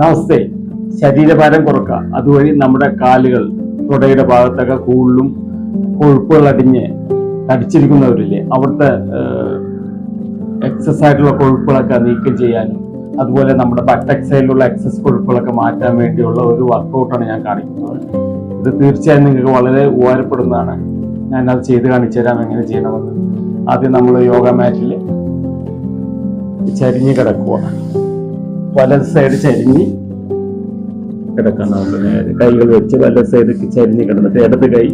നമസ്തേ. ശരീരഭാരം കുറക്കുക, അതുവഴി നമ്മുടെ കാലുകൾ തുടയുടെ ഭാഗത്തൊക്കെ കൂടുതലും കൊഴുപ്പുകൾ അടിഞ്ഞ് തടിച്ചിരിക്കുന്നവരില്ലേ, അവിടുത്തെ എക്സസ് ആയിട്ടുള്ള കൊഴുപ്പുകളൊക്കെ നീക്കം ചെയ്യാനും അതുപോലെ നമ്മുടെ ബട്ടക്സൈഡിലുള്ള എക്സസ് കൊഴുപ്പുകളൊക്കെ മാറ്റാൻ വേണ്ടിയുള്ള ഒരു വർക്കൗട്ടാണ് ഞാൻ കാണിക്കുന്നത്. ഇത് തീർച്ചയായും നിങ്ങൾക്ക് വളരെ ഉപകാരപ്പെടുന്നതാണ്. ഞാനത് ചെയ്ത് കാണിച്ചു തരാം എങ്ങനെ ചെയ്യണമെന്ന്. ആദ്യം നമ്മൾ യോഗ മാറ്റിൽ ചരിഞ്ഞ് കിടക്കുക, വലത് സൈഡ് ചരിഞ്ഞ് കിടക്കണം. നമ്മൾ നേരെ കൈകൾ വെച്ച് വലത് സൈഡ് ചരിഞ്ഞ് കിടന്നിട്ട് ഇടത് കൈ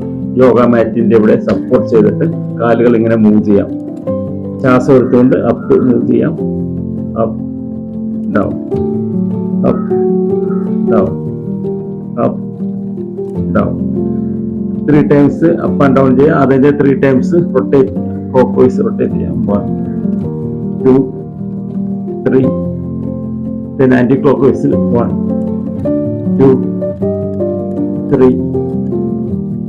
യോഗ മാറ്റിന്റെ ഇവിടെ സപ്പോർട്ട് ചെയ്തിട്ട് കാലുകൾ ഇങ്ങനെ മൂവ് ചെയ്യാം. ശ്വാസം എടുത്തുകൊണ്ട് അപ്പ് മൂവ് ചെയ്യാം. Up down, up down, up down. 3 times up and down ചെയ്യാം. അതിന്റെ 3 times rotate, clock vice rotate ചെയ്യാം. 1 2 3. then anti clockwise 1 2 3.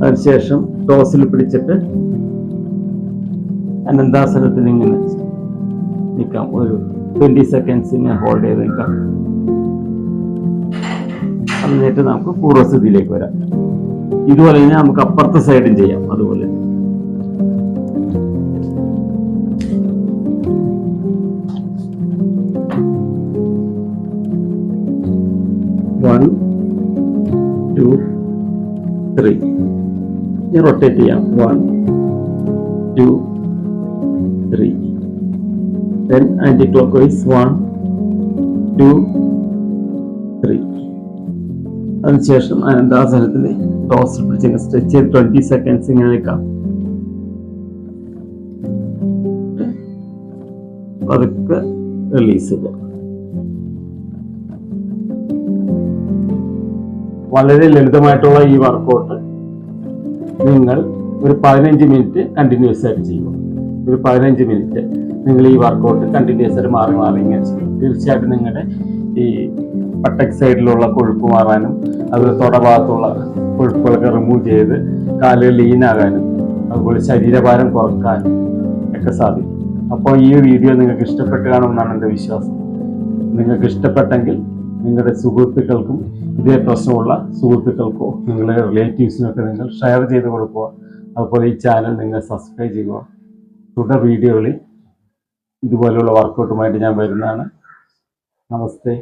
അതിനുശേഷം ടോസിൽ പിടിച്ചിട്ട് അനന്താസനത്തിൽ ഇങ്ങനെ നിൽക്കാം. ഒരു 20 seconds ഇങ്ങനെ ഹോൾഡ് ചെയ്ത് നിൽക്കാം. എന്നിട്ട് നമുക്ക് പൂർവ്വസ്ഥിതിയിലേക്ക് വരാം. ഇതുപോലെ തന്നെ നമുക്ക് അപ്പുറത്തെ സൈഡും ചെയ്യാം. അതുപോലെ One, 2, 3. ഇനി റൊട്ടേറ്റ് ചെയ്യാം. 1 2 3. then anti clockwise 1 2 3. അതിനുശേഷം അനന്താസനത്തിൽ ടോസ് പിടിച്ച് സ്ട്രെച്ച് ചെയ്ത് 20 seconds ഇങ്ങനെ നിൽക്കാം. പതുക്കെ റിലീസ് ചെയ്യാം. വളരെ ലളിതമായിട്ടുള്ള ഈ വർക്കൗട്ട് നിങ്ങൾ ഒരു 15 മിനിറ്റ് കണ്ടിന്യൂസ് ആയിട്ട് ചെയ്യുക. ഒരു 15 മിനിറ്റ് നിങ്ങൾ ഈ വർക്കൗട്ട് കണ്ടിന്യൂസ് ആയിട്ട് മാറി മാറി ഇങ്ങനെ ചെയ്യും. തീർച്ചയായിട്ടും നിങ്ങളുടെ ഈ പട്ടക് സൈഡിലുള്ള കൊഴുപ്പ് മാറാനും അതുപോലെ തൊടഭാഗത്തുള്ള കൊഴുപ്പുകളൊക്കെ റിമൂവ് ചെയ്ത് കാലുകൾ ലീനാകാനും അതുപോലെ ശരീരഭാരം കുറക്കാനും ഒക്കെ സാധിക്കും. അപ്പോൾ ഈ വീഡിയോ നിങ്ങൾക്ക് ഇഷ്ടപ്പെട്ട് കാണുമെന്നാണ് എൻ്റെ വിശ്വാസം. നിങ്ങൾക്ക് ഇഷ്ടപ്പെട്ടെങ്കിൽ നിങ്ങളുടെ സുഹൃത്തുക്കൾക്കും ഇതേ പ്രശ്നമുള്ള സുഹൃത്തുക്കൾക്കോ നിങ്ങളുടെ റിലേറ്റീവ്സിനൊക്കെ നിങ്ങൾ ഷെയർ ചെയ്ത് കൊടുക്കുക. അതുപോലെ ഈ ചാനൽ നിങ്ങൾ സബ്സ്ക്രൈബ് ചെയ്യുക. തുടർ വീഡിയോകളിൽ ഇതുപോലെയുള്ള വർക്കൗട്ടുമായിട്ട് ഞാൻ വരുന്നതാണ്. നമസ്തേ.